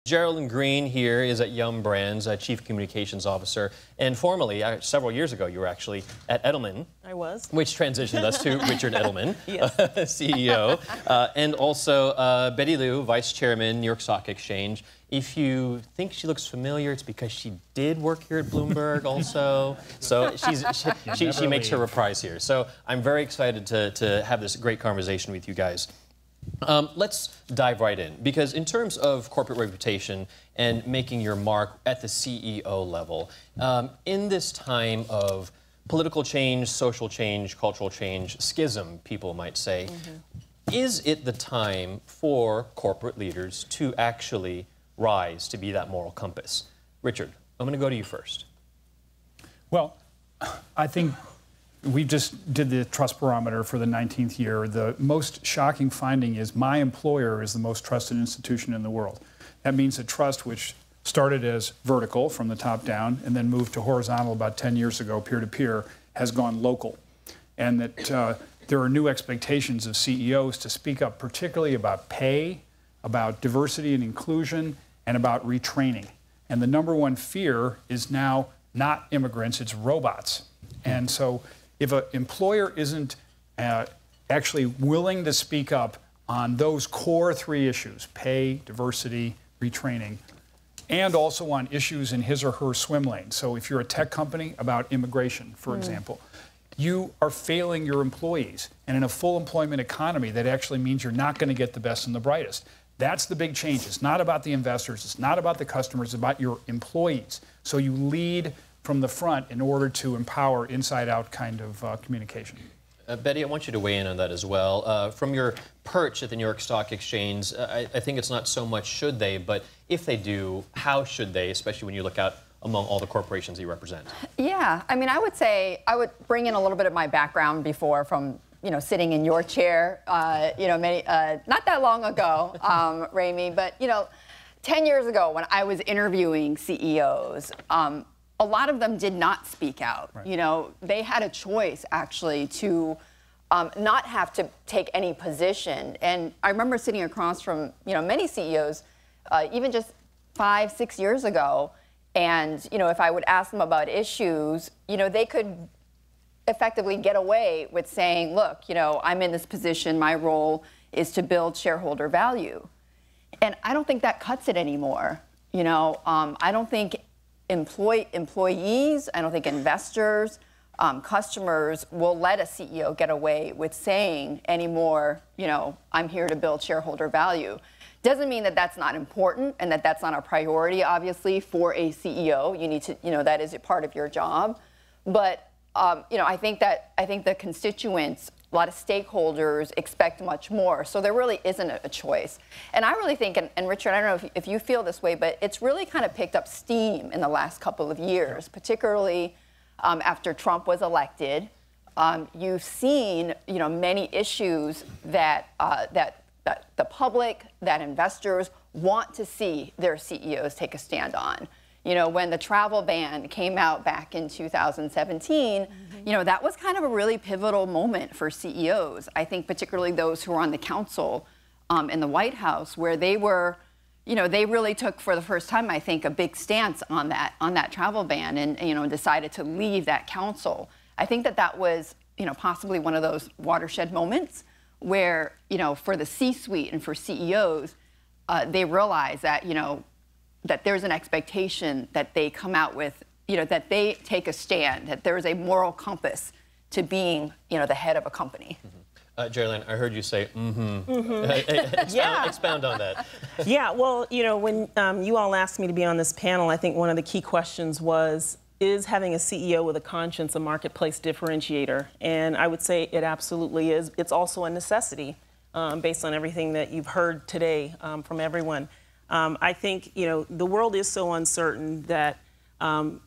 Jerilan Greene here is at Yum Brands, Chief Communications Officer, and formerly, several years ago, you were actually at Edelman. I was. Which transitioned us to Richard Edelman, Yes. CEO, and also Betty Liu, Vice Chairman, New York Stock Exchange. If you think she looks familiar, it's because she did work here at Bloomberg also. So she makes her reprise here. So I'm very excited to have this great conversation with you guys. Let's dive right in, because in terms of corporate reputation and making your mark at the CEO level, in this time of political change, social change, cultural change, schism, people might say, is it the time for corporate leaders to actually rise to be that moral compass? Richard, I'm going to go to you first. Well, I think we just did the trust barometer for the 19th year. The most shocking finding is my employer is the most trusted institution in the world. That means that trust, which started as vertical from the top down and then moved to horizontal about 10 years ago, peer-to-peer, has gone local. And that there are new expectations of CEOs to speak up, particularly about pay, about diversity and inclusion, and about retraining. And the number one fear is now not immigrants, it's robots. And so if an employer isn't actually willing to speak up on those core three issues, pay, diversity, retraining, and also on issues in his or her swim lane. So if you're a tech company, about immigration, for example, you are failing your employees. And in a full employment economy, that actually means you're not going to get the best and the brightest. That's the big change. It's not about the investors. It's not about the customers. It's about your employees. So you lead from the front in order to empower inside-out kind of communication. Betty, I want you to weigh in on that as well. From your perch at the New York Stock Exchange, I think it's not so much should they, but if they do, how should they, especially when you look out among all the corporations you represent? Yeah, I mean, I would say I would bring in a little bit of my background before from sitting in your chair, not that long ago, Ramy, but 10 years ago when I was interviewing CEOs, a lot of them did not speak out. Right. They had a choice actually to not have to take any position. And I remember sitting across from many CEOs, even just 5-6 years ago, and if I would ask them about issues, they could effectively get away with saying, look, I'm in this position, my role is to build shareholder value. And I don't think that cuts it anymore. I don't think employees, I don't think investors, customers will let a CEO get away with saying anymore, I'm here to build shareholder value. Doesn't mean that that's not important and that that's not a priority, obviously, for a CEO. You need to, that is a part of your job. But I think the constituents, a lot of stakeholders expect much more. So there really isn't a choice. And I really think, and Richard, I don't know if you feel this way, but it's really kind of picked up steam in the last couple of years, particularly after Trump was elected. You've seen, many issues that the public, that investors want to see their CEOs take a stand on. When the travel ban came out back in 2017, that was kind of a really pivotal moment for CEOs. I think particularly those who were on the council in the White House, where they were, they really took for the first time, I think, a big stance on that travel ban and, decided to leave that council. I think that was, possibly one of those watershed moments where, for the C-suite and for CEOs, they realize that, that there's an expectation that they come out with, that they take a stand, that there is a moral compass to being, the head of a company. Jerilan, I heard you say, expound on that. Yeah, well, when you all asked me to be on this panel, I think one of the key questions was, is having a CEO with a conscience a marketplace differentiator? And I would say it absolutely is. It's also a necessity, based on everything that you've heard today from everyone. I think, the world is so uncertain that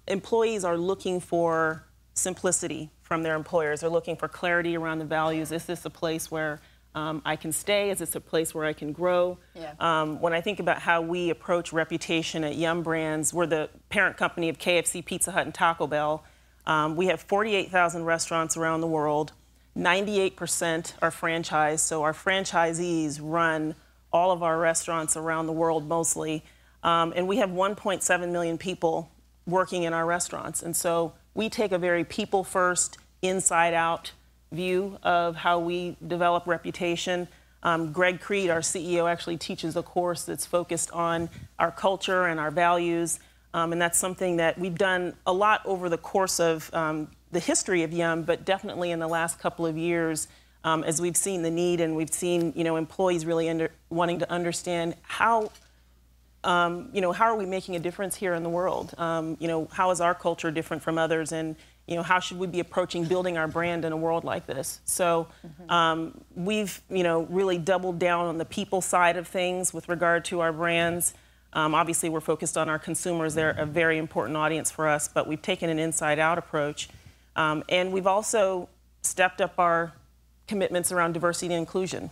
employees are looking for simplicity from their employers. They're looking for clarity around the values. Is this a place where I can stay? Is this a place where I can grow? Yeah. When I think about how we approach reputation at Yum Brands, we're the parent company of KFC, Pizza Hut, and Taco Bell. We have 48,000 restaurants around the world. 98% are franchised, so our franchisees run all of our restaurants around the world mostly. And we have 1.7 million people working in our restaurants. And so we take a very people-first, inside-out view of how we develop reputation. Greg Creed, our CEO, actually teaches a course that's focused on our culture and our values. And that's something that we've done a lot over the course of the history of Yum, but definitely in the last couple of years, as we've seen the need and we've seen, employees really wanting to understand how, how are we making a difference here in the world? How is our culture different from others? And, how should we be approaching building our brand in a world like this? So we've, really doubled down on the people side of things with regard to our brands. Obviously, we're focused on our consumers. They're a very important audience for us, but we've taken an inside-out approach. And we've also stepped up our commitments around diversity and inclusion.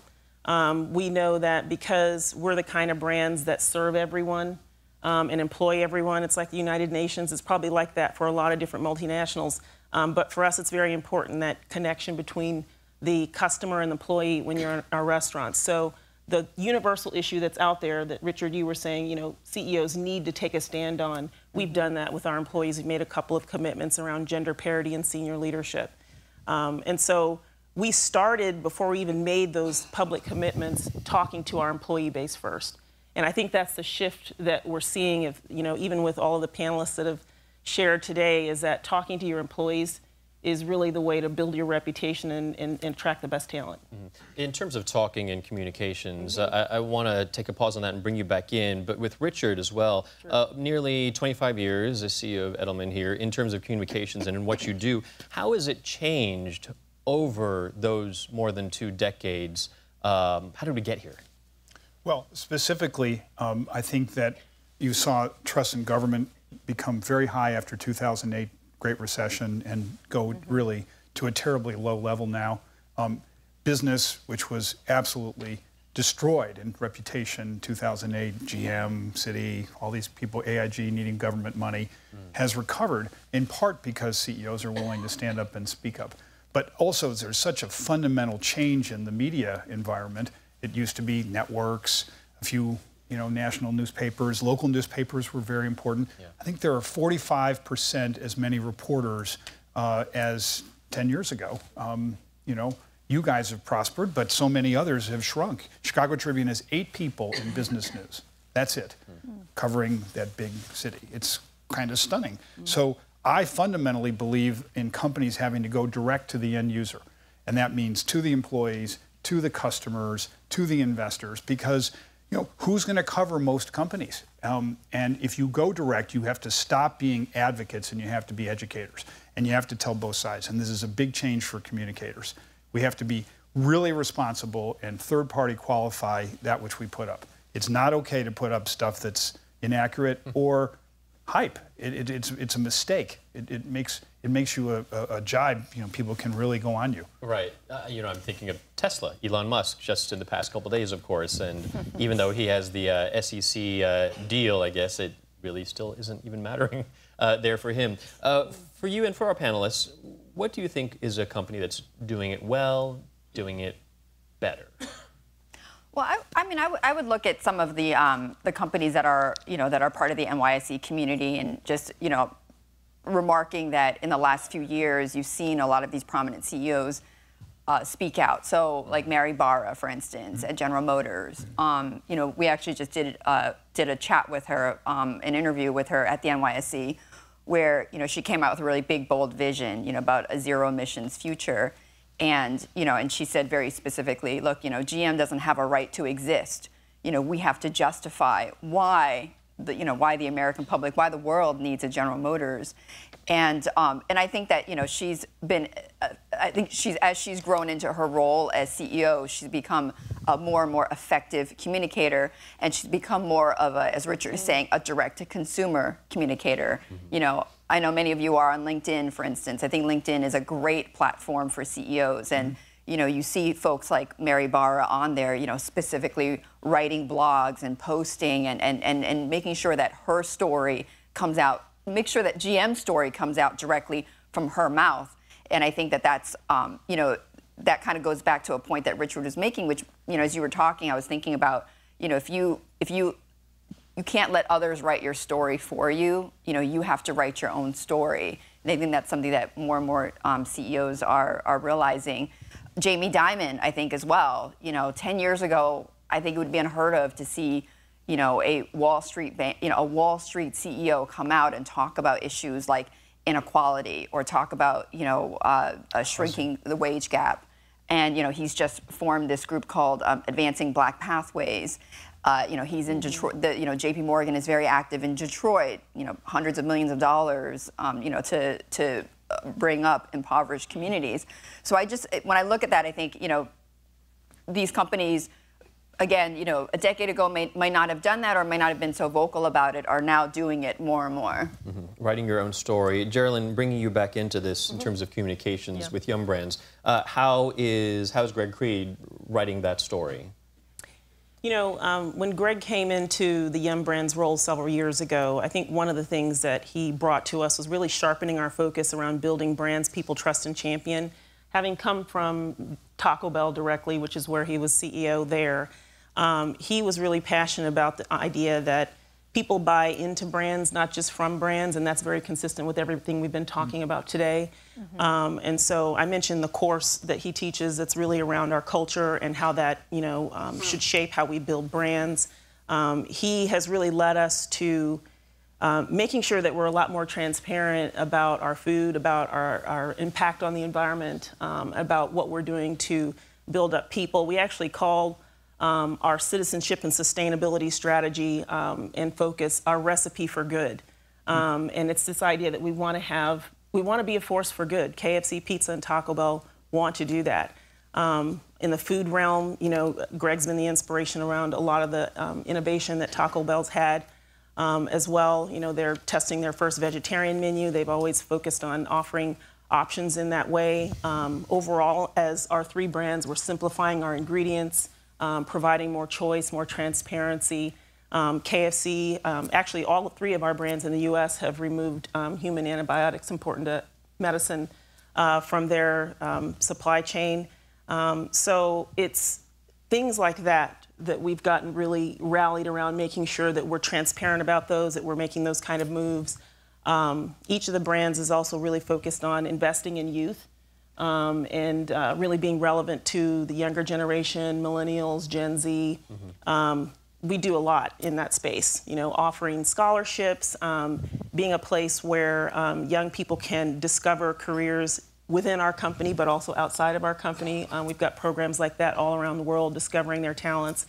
We know that because we're the kind of brands that serve everyone and employ everyone, it's like the United Nations. It's probably like that for a lot of different multinationals. But for us, it's very important, that connection between the customer and the employee when you're in our restaurants. So the universal issue that's out there that, Richard, you were saying, CEOs need to take a stand on, we've done that with our employees. We've made a couple of commitments around gender parity in senior leadership. And so we started, before we even made those public commitments, talking to our employee base first. And I think that's the shift that we're seeing, even with all of the panelists that have shared today, is that talking to your employees is really the way to build your reputation and attract the best talent. In terms of talking and communications, I want to take a pause on that and bring you back in, but with Richard as well, nearly 25 years as CEO of Edelman here, in terms of communications and in what you do, how has it changed over those more than 2 decades? How did we get here? Well, specifically, I think that you saw trust in government become very high after 2008 Great Recession and go really to a terribly low level now. Business, which was absolutely destroyed in reputation, 2008, GM, Citi, all these people, AIG needing government money, has recovered in part because CEOs are willing to stand up and speak up. But also there's such a fundamental change in the media environment. It used to be networks, a few national newspapers, local newspapers were very important. Yeah. I think there are 45% as many reporters as 10 years ago. You guys have prospered, but so many others have shrunk. Chicago Tribune has 8 people in business news. That's it, covering that big city. It's kind of stunning. So I fundamentally believe in companies having to go direct to the end user. And that means to the employees, to the customers, to the investors, because who's going to cover most companies? And if you go direct, you have to stop being advocates and you have to be educators. And you have to tell both sides. And this is a big change for communicators. We have to be really responsible and third-party qualify that which we put up. It's not okay to put up stuff that's inaccurate or hype. It's a mistake. It makes you a jibe. People can really go on you. Right. I'm thinking of Tesla, Elon Musk, just in the past couple of days, of course. And even though he has the SEC deal, I guess it really still isn't even mattering there for him. For you and for our panelists, what do you think is a company that's doing it well, doing it better? Well, I would look at some of the companies that are part of the NYSE community, and just remarking that in the last few years you've seen a lot of these prominent CEOs speak out. So like Mary Barra, for instance, at General Motors. We actually just did a chat with her, an interview with her at the NYSE, where she came out with a really big, bold vision, about a zero emissions future. And and she said very specifically, look, GM doesn't have a right to exist. We have to justify why the American public, why the world needs a General Motors. And I think that she's been, as she's grown into her role as CEO, she's become a more and more effective communicator, and she's become more of a, as Richard is saying, a direct-to-consumer communicator. I know many of you are on LinkedIn, for instance. I think LinkedIn is a great platform for CEOs, and you see folks like Mary Barra on there, specifically writing blogs and posting and making sure that her story comes out, make sure that GM's story comes out directly from her mouth. And I think that that's, that kind of goes back to a point that Richard was making, which, as you were talking, I was thinking about, if you you can't let others write your story for you. You know, you have to write your own story. And I think that's something that more and more CEOs are realizing. Jamie Dimon, I think, as well. You know, 10 years ago, I think it would be unheard of to see, you know, a Wall Street CEO come out and talk about issues like inequality or talk about, you know, shrinking the wage gap. And, you know, he's just formed this group called Advancing Black Pathways. You know, he's in Detroit. You know, J.P. Morgan is very active in Detroit. You know, hundreds of millions of dollars. You know, to bring up impoverished communities. So when I look at that, I think, you know, these companies, again, you know, a decade ago might not have done that or might not have been so vocal about it, are now doing it more and more. Writing your own story. Jerilan, bringing you back into this in terms of communications with Yum Brands, how's Greg Creed writing that story? You know, when Greg came into the Yum Brands role several years ago, I think one of the things that he brought to us was really sharpening our focus around building brands people trust and champion. Having come from Taco Bell directly, which is where he was CEO there, he was really passionate about the idea that people buy into brands, not just from brands, and that's very consistent with everything we've been talking about today. And so I mentioned the course that he teaches that's really around our culture and how that, you know, should shape how we build brands. He has really led us to making sure that we're a lot more transparent about our food, about our impact on the environment, about what we're doing to build up people. We actually call our citizenship and sustainability strategy and focus our recipe for good. And it's this idea that we want to be a force for good. KFC, Pizza, and Taco Bell want to do that. In the food realm, you know, Greg's been the inspiration around a lot of the innovation that Taco Bell's had as well. You know, they're testing their first vegetarian menu. They've always focused on offering options in that way. Overall, as our three brands, we're simplifying our ingredients, providing more choice, more transparency. KFC, actually all three of our brands in the U.S. have removed human antibiotics important to medicine from their supply chain. So it's things like that we've gotten really rallied around, making sure that we're transparent about those, that we're making those kind of moves. Each of the brands is also really focused on investing in youth. And really being relevant to the younger generation, millennials, Gen Z. We do a lot in that space, you know, offering scholarships, being a place where young people can discover careers within our company, but also outside of our company. We've got programs like that all around the world, discovering their talents.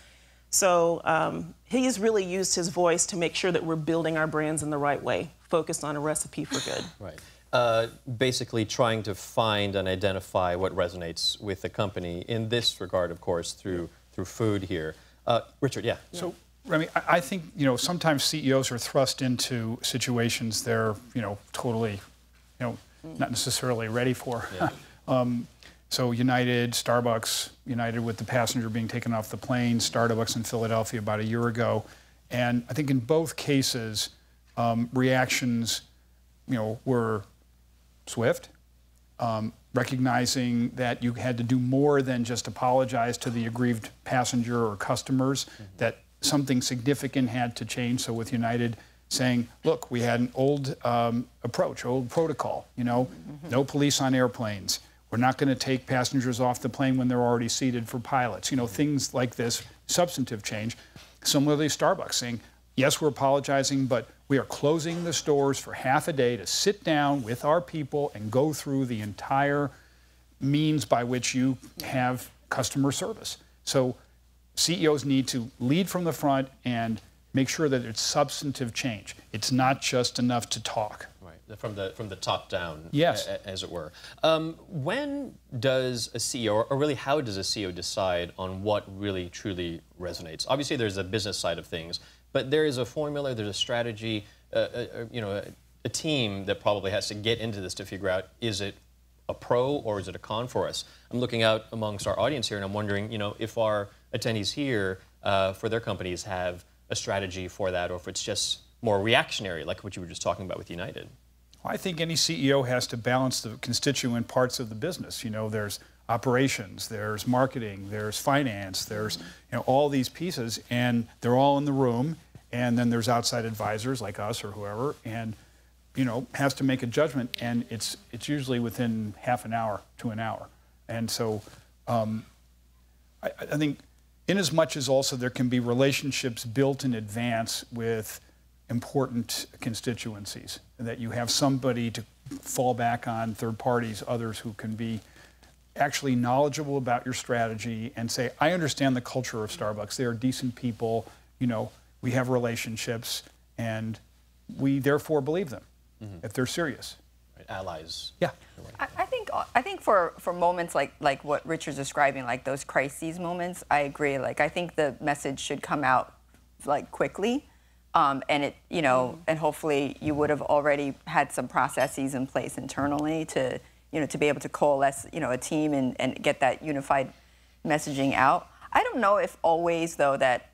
So he's really used his voice to make sure that we're building our brands in the right way, focused on a recipe for good. Right. Basically trying to find and identify what resonates with the company in this regard, of course, through food here. Richard, yeah. So, Ramy, I think, you know, sometimes CEOs are thrust into situations they're, you know, totally, you know, not necessarily ready for. Yeah. So United, Starbucks, United with the passenger being taken off the plane, Starbucks in Philadelphia about a year ago. And I think in both cases, reactions, you know, were swift, recognizing that you had to do more than just apologize to the aggrieved passenger or customers, that something significant had to change. So with United saying, look, we had an old approach, old protocol, you know, no police on airplanes. We're not going to take passengers off the plane when they're already seated for pilots. You know, things like this, substantive change. Similarly, Starbucks saying, yes, we're apologizing, but we are closing the stores for half a day to sit down with our people and go through the entire means by which you have customer service. So CEOs need to lead from the front and make sure that it's substantive change. It's not just enough to talk. Right, from the top down, yes, as it were. When does a CEO, or really how does a CEO decide on what really truly resonates? Obviously, there's a business side of things, but there is a formula, there's a strategy, you know, a team that probably has to get into this to figure out, is it a pro or is it a con for us? I'm looking out amongst our audience here and I'm wondering, you know, if our attendees here for their companies have a strategy for that, or if it's just more reactionary, like what you were just talking about with United. I think any CEO has to balance the constituent parts of the business. You know, there's operations, there's marketing, there's finance, there's, you know, all these pieces, and they're all in the room, and then there's outside advisors like us or whoever, and has to make a judgment, and it's usually within half an hour to an hour. And so I think in as much as also there can be relationships built in advance with important constituencies, that you have somebody to fall back on, third parties, others who can be actually knowledgeable about your strategy and say, I understand the culture of Starbucks. They are decent people, we have relationships, and we therefore believe them if they're serious. Right. Allies. Yeah. I think for moments like what Richard's describing, like those crises moments, I agree. Like I think the message should come out quickly, and it and hopefully you would have already had some processes in place internally to to be able to coalesce a team and get that unified messaging out. I don't know if always though that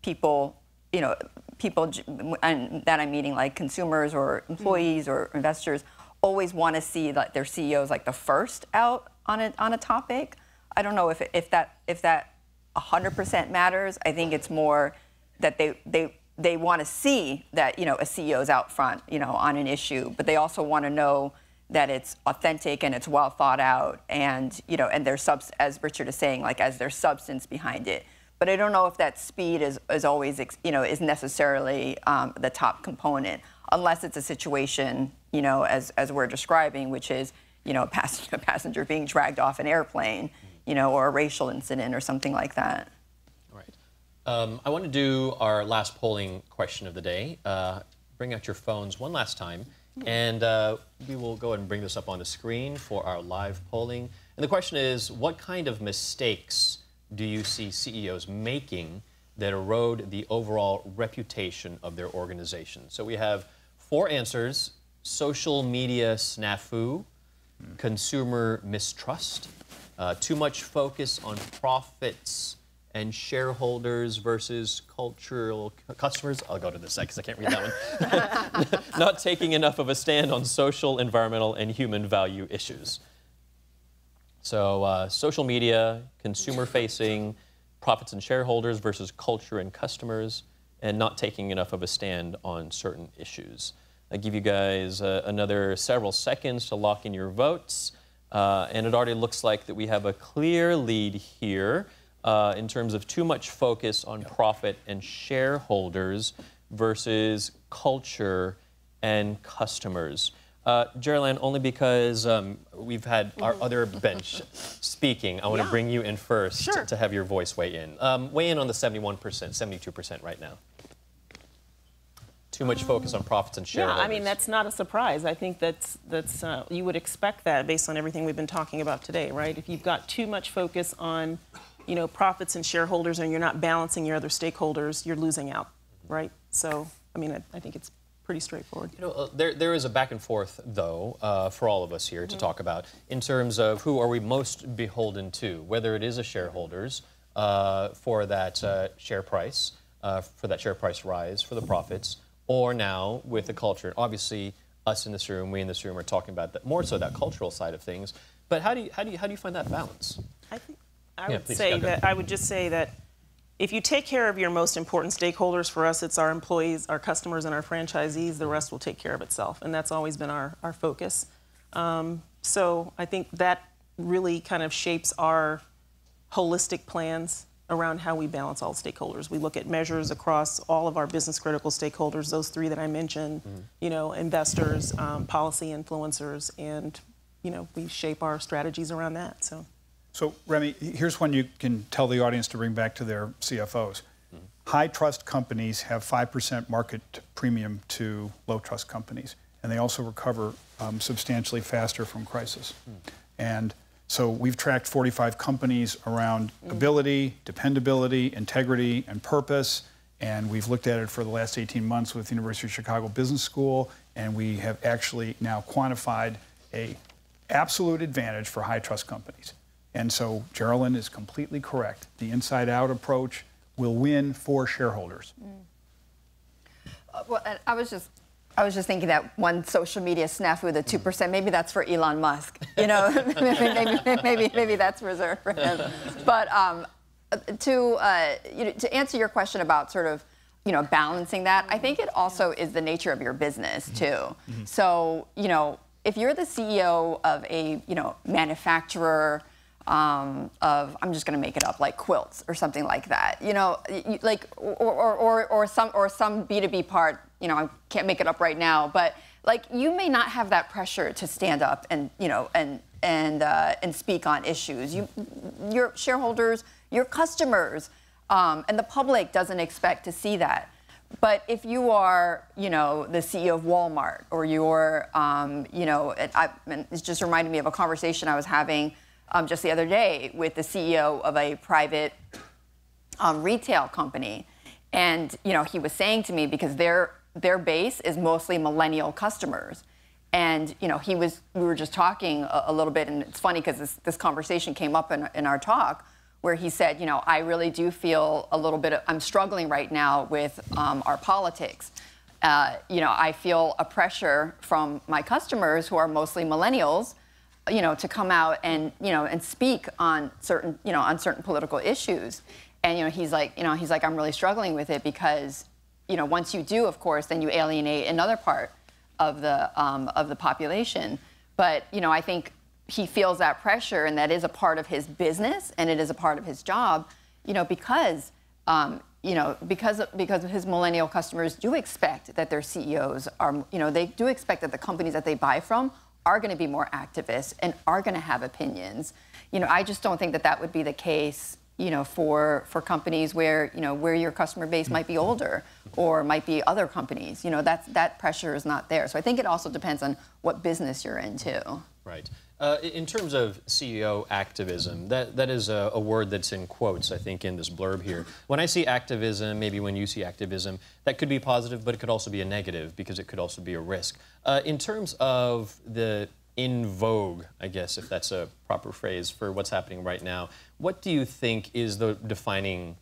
people and that I'm meaning like consumers or employees or investors always want to see like their CEOs like the first out on a topic. I don't know if that 100% matters. I think it's more that they want to see that a CEO's out front on an issue, but they also want to know that it's authentic and it's well thought out, and and there's as Richard is saying, like as there's substance behind it. But I don't know if that speed is always is necessarily the top component, unless it's a situation as we're describing, which is a passenger being dragged off an airplane, or a racial incident or something like that. All right. I want to do our last polling question of the day. Bring out your phones one last time, and we will go ahead and bring this up on the screen for our live polling. And the question is, what kind of mistakes do you see CEOs making that erode the overall reputation of their organization? So we have 4 answers: social media snafu, consumer mistrust, too much focus on profits and shareholders versus cultural customers. I'll go to the second because I can't read that one. Not taking enough of a stand on social, environmental, and human value issues. So social media, consumer-facing, profits and shareholders versus culture and customers, and not taking enough of a stand on certain issues. I give you guys another several seconds to lock in your votes. And it already looks like that we have a clear lead here in terms of too much focus on profit and shareholders versus culture and customers. Jerilan, only because we've had our other bench speaking, I want to bring you in first to have your voice weigh in. Weigh in on the 71%, 72% right now. Too much focus on profits and shareholders. Yeah, I mean, that's not a surprise. I think that's you would expect that based on everything we've been talking about today, right? If you've got too much focus on, profits and shareholders and you're not balancing your other stakeholders, you're losing out, right? So, I mean, I think it's pretty straightforward. There is a back and forth, though, for all of us here to talk about in terms of who are we most beholden to, whether it is a shareholders for that share price, for that share price rise, for the profits, or now with the culture. Obviously, us in this room, we in this room are talking about that, more so that cultural side of things. But how do you find that balance? I would just say that if you take care of your most important stakeholders, for us, it's our employees, our customers, and our franchisees, the rest will take care of itself. And that's always been our focus. So I think that really kind of shapes our holistic plans around how we balance all stakeholders. We look at measures across all of our business critical stakeholders, those 3 that I mentioned, investors, policy influencers, and, we shape our strategies around that. So, Ramy, here's one you can tell the audience to bring back to their CFOs. High trust companies have 5% market premium to low trust companies, and they also recover substantially faster from crisis. And so we've tracked 45 companies around ability, dependability, integrity, and purpose, and we've looked at it for the last 18 months with University of Chicago Business School, and we have actually now quantified an absolute advantage for high trust companies. And so Jerilan is completely correct. The inside-out approach will win for shareholders. Well, I was just thinking that one social media snafu, the 2%, maybe that's for Elon Musk. Maybe that's reserved for him. But to answer your question about sort of, balancing that. I think it also is the nature of your business too. So, if you're the CEO of a, manufacturer of, I'm just going to make it up, like quilts or something like that, or some B2B part, I can't make it up right now, but like you may not have that pressure to stand up and, and speak on issues. Your shareholders, your customers, and the public doesn't expect to see that. But if you are, the CEO of Walmart, or you're, it just reminded me of a conversation I was having just the other day with the CEO of a private retail company, and he was saying to me, because their base is mostly millennial customers, and we were just talking a little bit, and it's funny because this conversation came up in our talk, where he said, I really do feel a little bit, I'm struggling right now with our politics. I feel a pressure from my customers, who are mostly millennials, to come out and, and speak on certain, political issues. And, he's like, I'm really struggling with it because, once you do, of course, then you alienate another part of the population. But, I think he feels that pressure, and that is a part of his business, and it is a part of his job, because his millennial customers do expect that their CEOs are, they do expect that the companies that they buy from are going to be more activists and are going to have opinions. I just don't think that would be the case, for companies where, where your customer base might be older or might be other companies. That pressure is not there. So I think it also depends on what business you're into. Right. In terms of CEO activism, that is a word that's in quotes, I think, in this blurb here. When I see activism, maybe when you see activism, that could be positive, but it could also be a negative, because it could also be a risk. In terms of the in vogue, I guess, if that's a proper phrase for what's happening right now, what do you think is the defining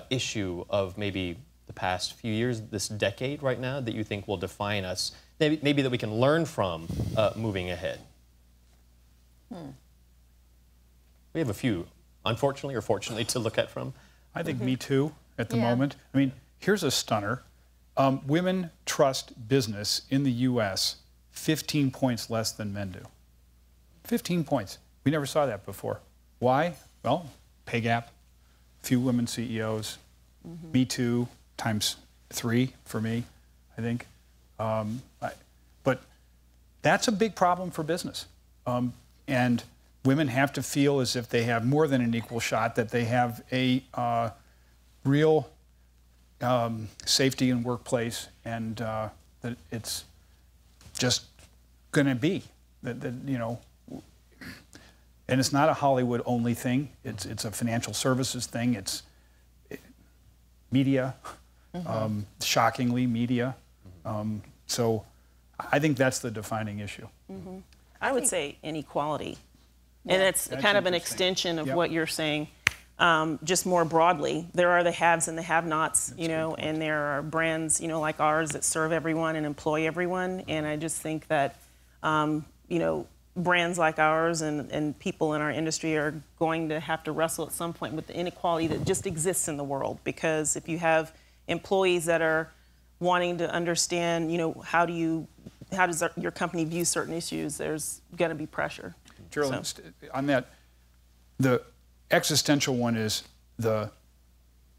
issue of maybe the past few years, this decade right now, that you think will define us, maybe that we can learn from moving ahead? We have a few, unfortunately or fortunately, to look at from. I think Me Too at the moment. I mean, here's a stunner. Women trust business in the U.S. 15 points less than men do. 15 points. We never saw that before. Why? Well, pay gap, few women CEOs, Me Too times 3 for me, I think. But that's a big problem for business. And women have to feel as if they have more than an equal shot, that they have a real safety in workplace, and that it's just going to be that, and it's not a Hollywood only thing. It's a financial services thing. It's media, shockingly media. So I think that's the defining issue. I would say inequality. And it's kind of an extension of what you're saying, just more broadly. There are the haves and the have-nots, and there are brands, like ours that serve everyone and employ everyone. And I just think that, brands like ours and people in our industry are going to have to wrestle at some point with the inequality that just exists in the world. Because if you have employees that are wanting to understand, how does your company view certain issues, there's going to be pressure. Jerilan, on that, the existential one is the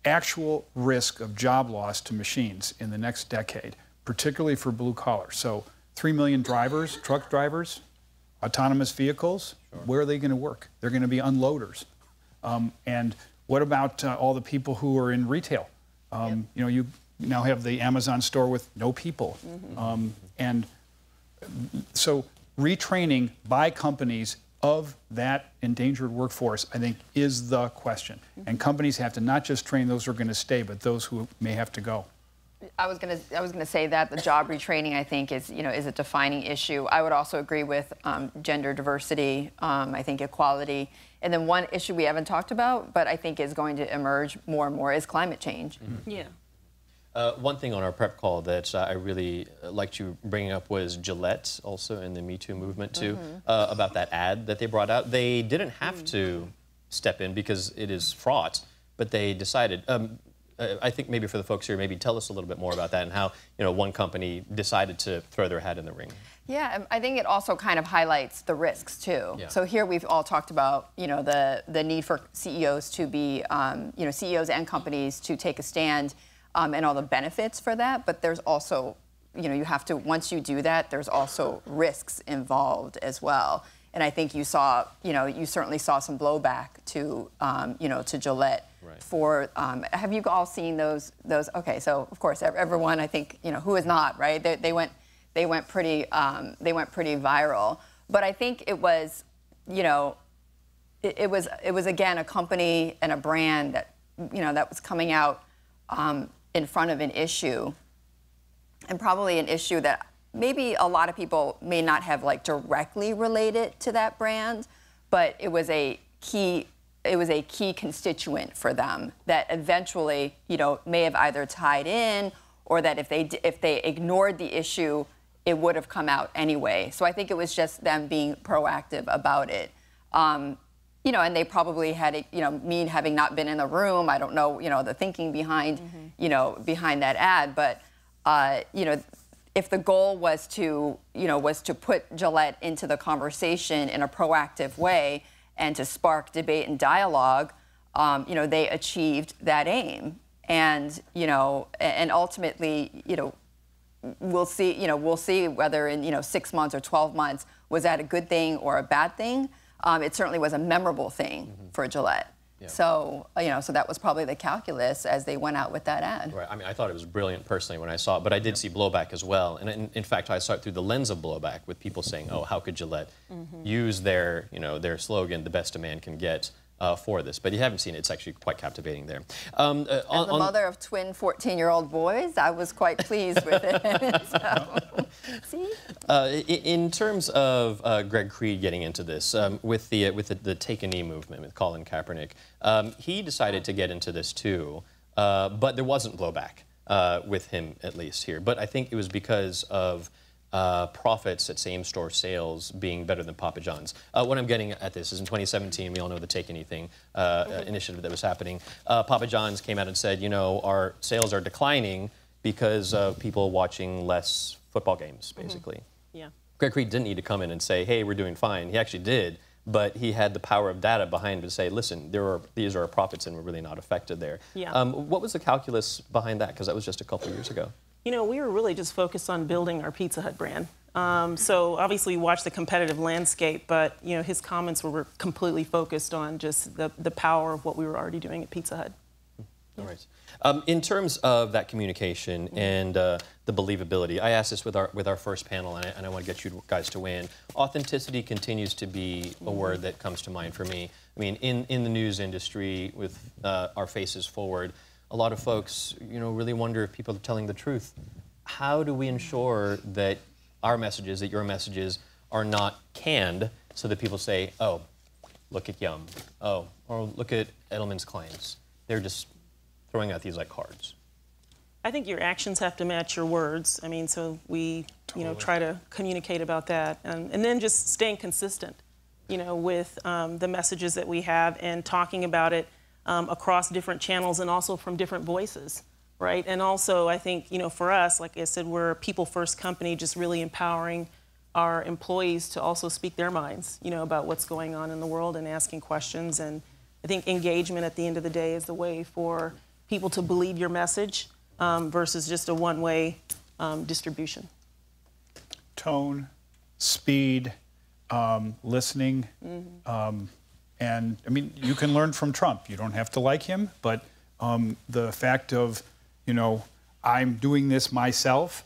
actual risk of job loss to machines in the next decade, particularly for blue collar. So 3 million drivers, truck drivers, autonomous vehicles, where are they going to work? They're going to be unloaders. And what about all the people who are in retail? You now have the Amazon store with no people. And so retraining by companies of that endangered workforce, I think, is the question. And companies have to not just train those who are going to stay, but those who may have to go. I was gonna say that the job retraining, I think, is a defining issue. I would also agree with gender diversity. I think equality, and then one issue we haven't talked about, but I think is going to emerge more and more, is climate change. Yeah. One thing on our prep call that I really liked you bringing up was Gillette, also in the Me Too movement too, about that ad that they brought out. They didn't have to step in because it is fraught, but they decided. I think maybe for the folks here, maybe tell us a little bit more about that and how one company decided to throw their hat in the ring. Yeah, I think it also kind of highlights the risks too. Yeah. So here we've all talked about the need for CEOs to be CEOs and companies to take a stand and all the benefits for that. But there's also you have to, once you do that, there's also risks involved as well. And I think you saw, you certainly saw some blowback to, to Gillette. Right. For, have you all seen those? Okay, so of course everyone, I think, who is not, right? They went pretty viral. But I think it was, it was again a company and a brand that, that was coming out in front of an issue, and probably an issue that maybe a lot of people may not have directly related to that brand, but it was a key constituent for them that eventually, may have either tied in, or that if they ignored the issue, it would have come out anyway. So I think it was just them being proactive about it. And they probably had, me having not been in the room, I don't know, the thinking behind, behind that ad, but, if the goal was to put Gillette into the conversation in a proactive way and to spark debate and dialogue, they achieved that aim. And, and ultimately, we'll see whether in, 6 months or 12 months, was that a good thing or a bad thing? It certainly was a memorable thing for Gillette. Yeah. So, so that was probably the calculus as they went out with that ad. Right. I mean, I thought it was brilliant personally when I saw it, but I did see blowback as well. And in fact, I saw it through the lens of blowback with people saying, oh, how could Gillette use their, their slogan, the best a man can get, for this. But you haven't seen it. It's actually quite captivating there. As the mother of twin 14-year-old boys, I was quite pleased with it. So, see? In terms of Greg Creed getting into this, with the Take a Knee movement with Colin Kaepernick, he decided to get into this too, but there wasn't blowback with him, at least here. But I think it was because of profits at same-store sales being better than Papa John's. What I'm getting at this is in 2017, we all know the Take Anything initiative that was happening. Papa John's came out and said, our sales are declining because of people watching less football games, basically. Yeah. Greg Creed didn't need to come in and say, hey, we're doing fine. He actually did, but he had the power of data behind him to say, listen, these are our profits and we're really not affected there. Yeah. What was the calculus behind that? Because that was just a couple of years ago. We were really just focused on building our Pizza Hut brand. So obviously we watched the competitive landscape, but his comments were completely focused on just the power of what we were already doing at Pizza Hut. All right. In terms of that communication and the believability, I asked this with our first panel, and I want to get you guys to weigh in. Authenticity continues to be a word that comes to mind for me. I mean, in the news industry, with our faces forward, a lot of folks, really wonder if people are telling the truth. How do we ensure that our messages, that your messages, are not canned so that people say, oh, look at Yum, oh, or look at Edelman's clients. They're just throwing out these like cards. I think your actions have to match your words. I mean, so we, try to communicate about that. And then just staying consistent, with the messages that we have and talking about it across different channels and also from different voices, right? And also, I think, for us, like I said, we're a people-first company, just really empowering our employees to also speak their minds, about what's going on in the world and asking questions. And I think engagement at the end of the day is the way for people to believe your message versus just a one-way distribution. Tone, speed, listening. And I mean, you can learn from Trump. You don't have to like him, but the fact of, I'm doing this myself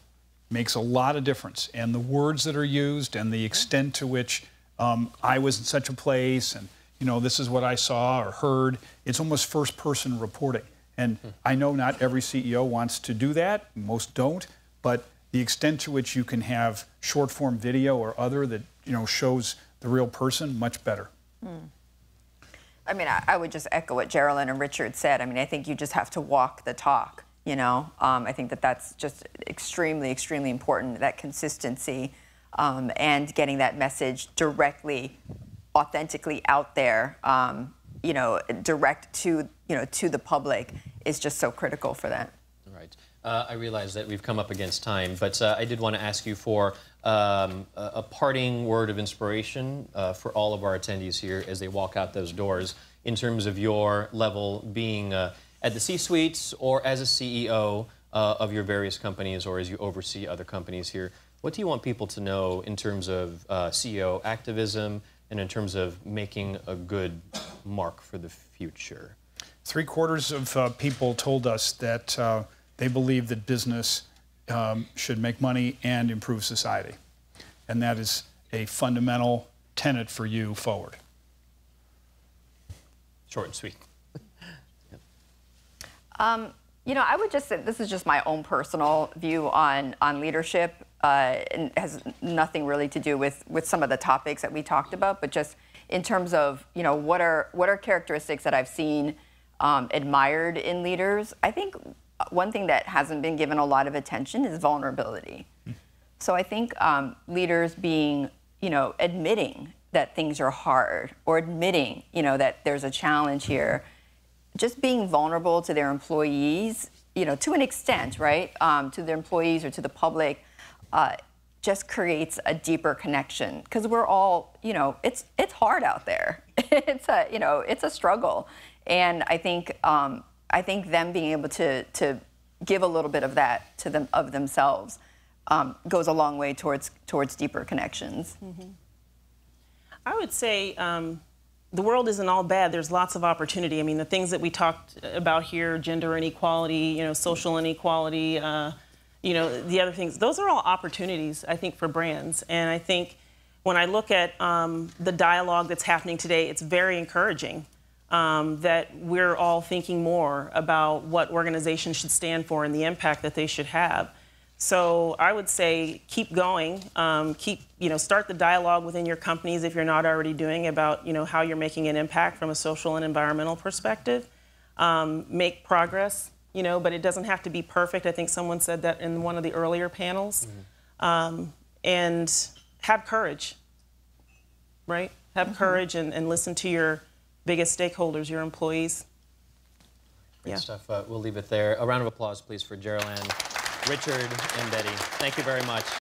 makes a lot of difference. And the words that are used and the extent to which I was in such a place and, this is what I saw or heard, it's almost first-person reporting. And I know not every CEO wants to do that, most don't, but the extent to which you can have short-form video or other that, shows the real person, much better. I mean, I would just echo what Jerilan and Richard said. I mean, I think you just have to walk the talk, I think that's just extremely, extremely important, that consistency and getting that message directly, authentically out there, direct to, to the public is just so critical for that. Right. I realize that we've come up against time, but I did want to ask you for a parting word of inspiration for all of our attendees here as they walk out those doors in terms of your level being at the C-suites or as a CEO of your various companies or as you oversee other companies here. What do you want people to know in terms of CEO activism and in terms of making a good mark for the future? 3/4 of people told us that they believe that business should make money and improve society. And that is a fundamental tenet for you forward. Short and sweet. You know, I would just say, this is just my own personal view on leadership, and has nothing really to do with some of the topics that we talked about, but just in terms of, you know, what are characteristics that I've seen admired in leaders. I think one thing that hasn't been given a lot of attention is vulnerability. So I think leaders being, you know, admitting that things are hard, or admitting, you know, that there's a challenge here, just being vulnerable to their employees, you know, to an extent, right, to their employees or to the public, just creates a deeper connection, because we're all, you know, it's hard out there. It's a struggle, and I think them being able to give a little bit of that to them of themselves goes a long way towards deeper connections. Mm-hmm. I would say the world isn't all bad. There's lots of opportunity. I mean, the things that we talked about here, gender inequality, you know, social inequality, you know, the other things, those are all opportunities, I think, for brands. And I think when I look at the dialogue that's happening today, it's very encouraging that we're all thinking more about what organizations should stand for and the impact that they should have. So I would say keep going, start the dialogue within your companies if you're not already doing about, you know, how you're making an impact from a social and environmental perspective. Make progress, you know, but it doesn't have to be perfect. I think someone said that in one of the earlier panels. Mm-hmm. And have courage, right? Have mm-hmm. courage and listen to your biggest stakeholders, your employees. Great stuff. We'll leave it there. A round of applause, please, for Jerilan, Richard, and Betty. Thank you very much.